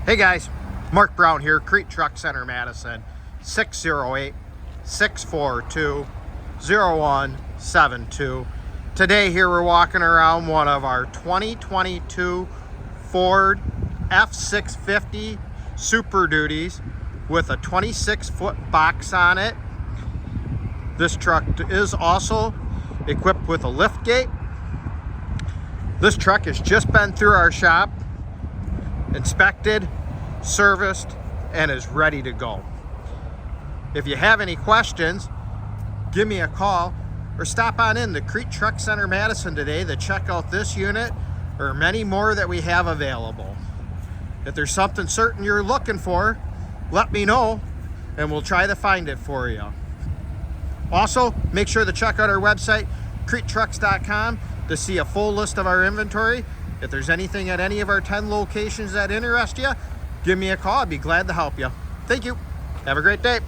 Hey guys, Mark Brown here, Kriete Truck Center, Madison, 608-642-0172. Today here we're walking around one of our 2022 Ford F-650 Super Duties with a 26-foot box on it. This truck is also equipped with a lift gate. This truck has just been through our shop, inspected, serviced, and is ready to go. If you have any questions, give me a call or stop on in to Kriete Truck Center Madison today to check out this unit or many more that we have available. If there's something certain you're looking for, let me know and we'll try to find it for you. Also, make sure to check out our website, KrieteTrucks.com, to see a full list of our inventory. If there's anything at any of our 10 locations that interest you, give me a call. I'd be glad to help you. Thank you. Have a great day.